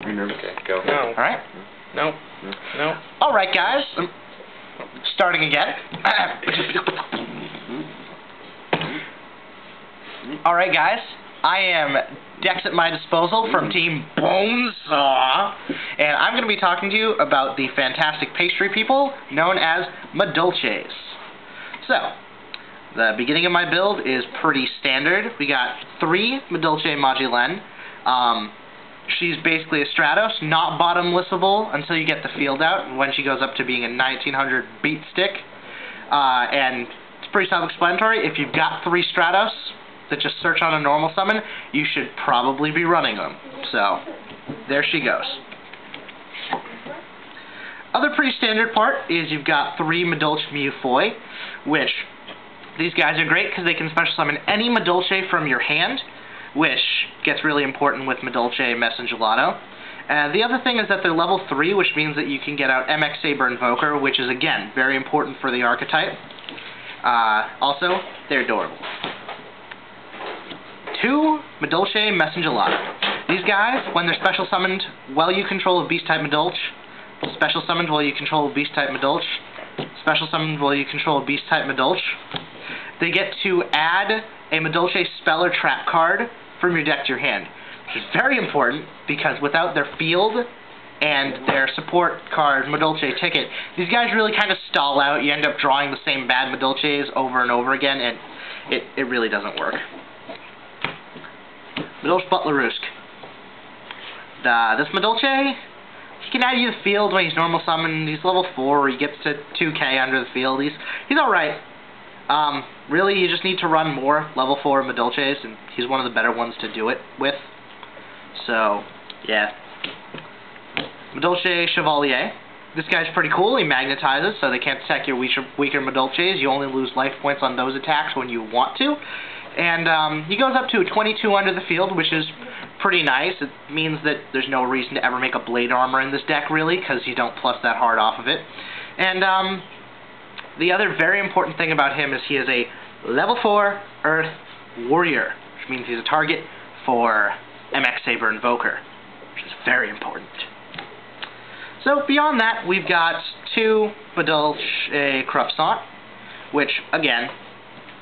Okay, go. No. Alright. No. No. Alright, guys. Starting again. Alright, guys. I am decks at my disposal from Team Bonesaw, and I'm going to be talking to you about the fantastic pastry people known as Madolches. So, the beginning of my build is pretty standard. We got 3 Madolche Magileine. She's basically a Stratos, not bottomlessable until you get the field out, when she goes up to being a 1900 beat stick. And it's pretty self-explanatory. If you've got 3 Stratos that just search on a normal summon, you should probably be running them. So, there she goes. Other pretty standard part is you've got 3 Madolche Mewfeuille, which these guys are great because they can special summon any Madolche from your hand, which gets really important with Madolche Messengelato. The other thing is that they're level 3, which means that you can get out M-X-Saber Invoker, which is, again, very important for the archetype. Also, they're adorable. 2 Madolche Messengelato. These guys, when they're special summoned while you control a Beast-type Madolche, special summoned while you control a Beast-type Madolche, special summoned while you control a Beast-type Madolche, they get to add a Madolche spell or trap card from your deck to your hand, which is very important because without their field and their support card, Madolche Ticket, these guys really kind of stall out. You end up drawing the same bad Madolches over and over again, and it really doesn't work. Madolche Butlerusk. This Madolche, he can add you to the field when he's normal summoned. He's level 4, he gets to 2k under the field. He's alright. Really, you just need to run more level 4 Madolches, and he's one of the better ones to do it with. So, yeah. Madolche Chouxvalier. This guy's pretty cool. He magnetizes, so they can't attack your weaker Madolches. You only lose life points on those attacks when you want to. And he goes up to a 22 under the field, which is pretty nice. It means that there's no reason to ever make a blade armor in this deck, really, because you don't plus that hard off of it. And the other very important thing about him is he is a level 4 Earth Warrior, which means he's a target for M-X-Saber Invoker, which is very important. So beyond that, we've got 2 Madolche Cruffssant, which, again,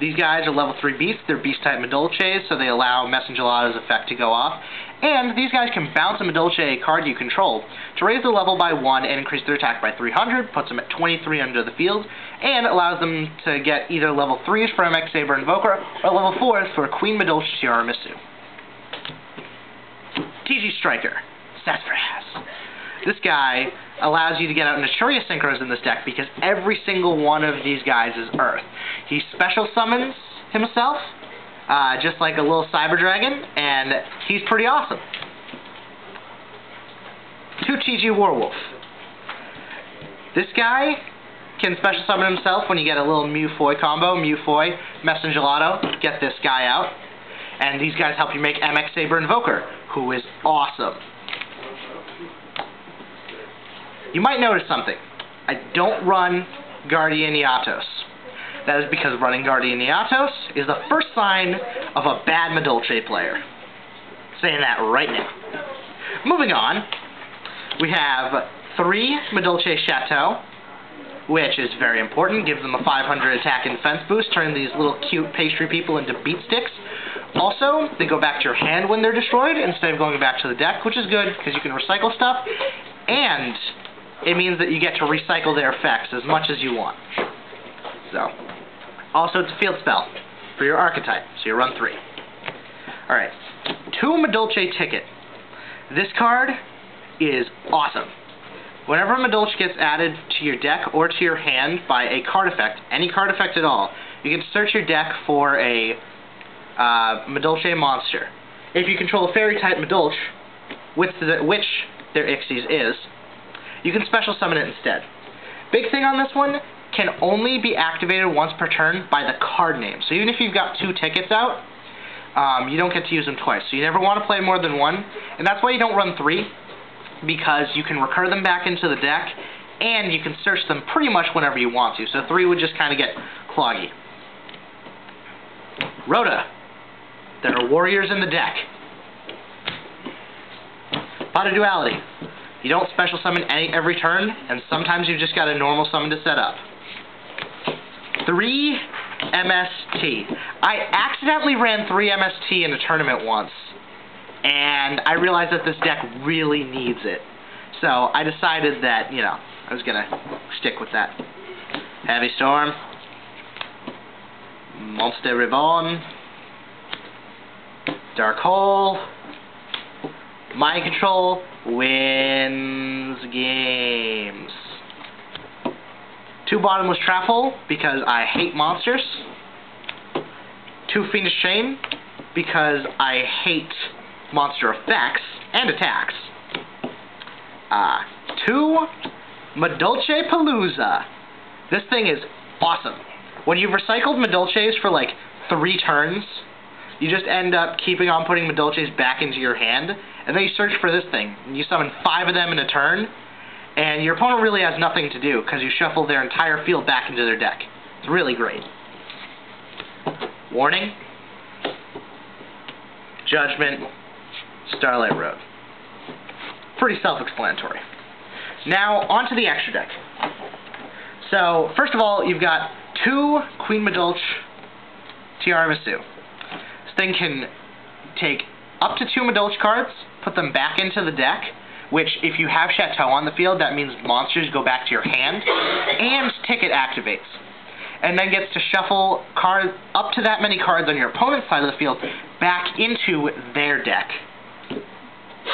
these guys are level 3 beasts. They're beast-type Madolches, so they allow Messengelato's effect to go off. And these guys can bounce a Madolche card you control to raise their level by 1 and increase their attack by 300, puts them at 23 under the field, and allows them to get either level 3s for M-X-Saber Invoker or level 4s for Queen Madolche Tiaramisu. TG Striker. Sassafras. This guy allows you to get out Naturia Synchros in this deck because every single one of these guys is Earth. He special summons himself, just like a little Cyber Dragon, and he's pretty awesome. 2 TG Warwolf. This guy can special summon himself when you get a little Mewfeuille combo, Mewfeuille, Messengelato, get this guy out. And these guys help you make M-X-Saber Invoker, who is awesome. You might notice something. I don't run Guardian Yatos. That is because running Guardian Yatos is the first sign of a bad Madolche player. Saying that right now. Moving on, we have 3 Madolche Chateau, which is very important. Gives them a 500 attack and defense boost, turn these little cute pastry people into beat sticks. Also, they go back to your hand when they're destroyed instead of going back to the deck, which is good because you can recycle stuff, and it means that you get to recycle their effects as much as you want. So, also it's a field spell for your archetype, so you run 3. Alright, 2 Madolche Ticket. This card is awesome. Whenever a Madolche gets added to your deck or to your hand by a card effect, any card effect at all, you can search your deck for a Madolche monster. If you control a fairy-type Madolche, which their Ixies is, you can special summon it instead. Big thing on this one, can only be activated once per turn by the card name. So even if you've got 2 tickets out, you don't get to use them twice. So you never want to play more than 1, and that's why you don't run 3, because you can recur them back into the deck, and you can search them pretty much whenever you want to. So 3 would just kind of get cloggy. Rhoda. There are warriors in the deck. Pot of Duality. You don't special summon every turn, and sometimes you've just got a normal summon to set up. 3 MST. I accidentally ran 3 MST in a tournament once, and I realized that this deck really needs it. So I decided that, you know, I was going to stick with that. Heavy Storm. Monster Reborn. Dark Hole. Mind Control wins games. 2 Bottomless Travel because I hate monsters. 2 Fiendish Chain because I hate monster effects and attacks. 2 Madolchepalooza. This thing is awesome. When you've recycled Madolches for like 3 turns, you just end up keeping on putting Madolches back into your hand, and then you search for this thing, and you summon 5 of them in a turn, and your opponent really has nothing to do, because you shuffle their entire field back into their deck. It's really great. Warning. Judgment. Starlight Road. Pretty self-explanatory. Now, on to the extra deck. So, first of all, you've got 2 Queen Madolche Tiaramisu. This thing can take up to 2 Madolche cards, put them back into the deck, which, if you have Chateau on the field, that means monsters go back to your hand, and Ticket activates. And then gets to shuffle cards up to that many cards on your opponent's side of the field back into their deck.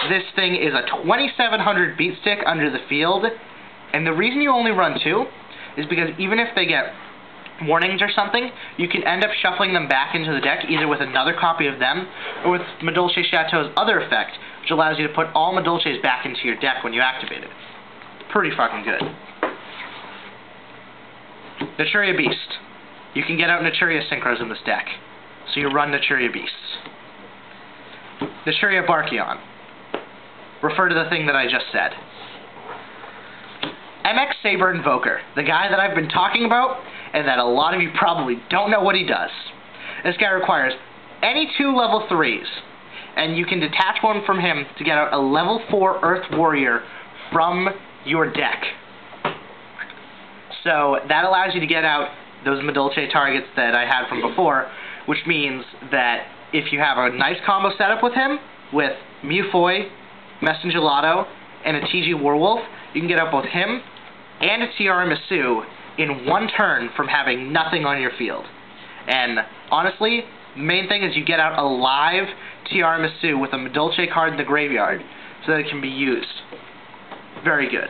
This thing is a 2700 beat stick under the field, and the reason you only run 2 is because even if they get warnings or something, you can end up shuffling them back into the deck either with another copy of them or with Madolche Chateau's other effect, which allows you to put all Madolches back into your deck when you activate it. Pretty fucking good. Naturia Beast. You can get out Naturia Synchros in this deck, so you run Naturia Beasts. Naturia Barkion. Refer to the thing that I just said. M-X-Saber Invoker, the guy that I've been talking about, and that a lot of you probably don't know what he does. This guy requires any 2 level 3s, and you can detach one from him to get out a level 4 Earth Warrior from your deck. So that allows you to get out those Madolche targets that I had from before, which means that if you have a nice combo setup with him, with Mewfeuille, Messengelato, and a TG Warwolf, you can get out both him and a Tiaramisu in 1 turn from having nothing on your field. And honestly, the main thing is you get out a live Tiaramisu with a Madolche card in the graveyard so that it can be used. Very good.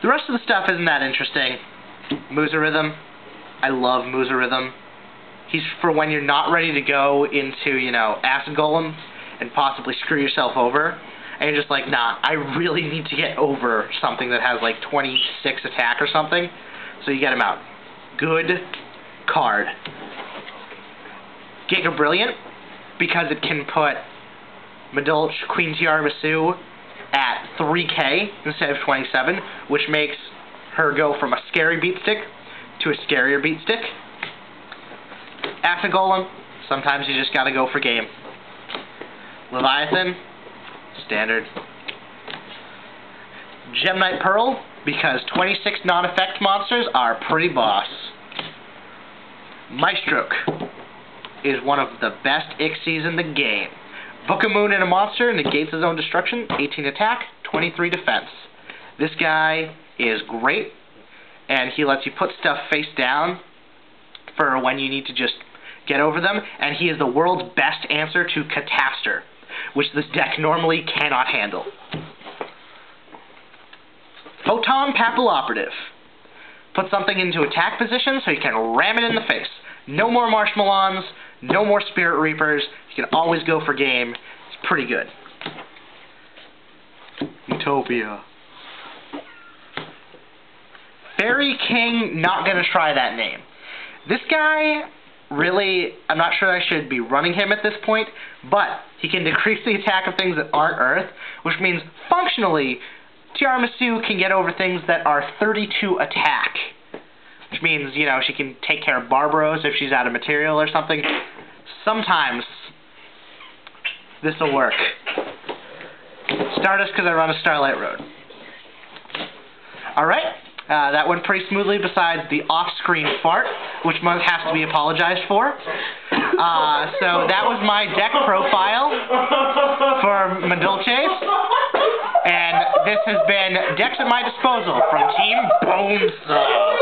The rest of the stuff isn't that interesting. Muzurhytem. I love Muzurhytem. He's for when you're not ready to go into, you know, Acid Golem and possibly screw yourself over. And you're just like, nah, I really need to get over something that has like 26 attack or something. So you get him out. Good card. Giga-Brilliant, because it can put Madolche Queen Tiaramisu at 3k instead of 27, which makes her go from a scary beat stick to a scarier beat stick. Acid Golem, sometimes you just gotta go for game. Leviathan, standard. Gemnite Pearl, because 26 non-effect monsters are pretty boss. Maestroke is one of the best Ixies in the game. Book a Moon in a monster, negates his own destruction, 18 attack, 23 defense. This guy is great, and he lets you put stuff face down for when you need to just get over them, and he is the world's best answer to Catastor, which this deck normally cannot handle. Photon Papilloperative. Put something into attack position so you can ram it in the face. No more Marshmallons, no more Spirit Reapers. You can always go for game. It's pretty good. Utopia. Fairy King, not gonna try that name. This guy, really, I'm not sure I should be running him at this point, but he can decrease the attack of things that aren't Earth, which means, functionally, Tiaramisu can get over things that are 32 attack. Which means, you know, she can take care of Barbaros if she's out of material or something. Sometimes this will work. Stardust because I run a Starlight Road. Alright, that went pretty smoothly besides the off-screen fart, which has to be apologized for. So that was my deck profile for Madolches. And this has been Decks at My Disposal from Team Bonesaw.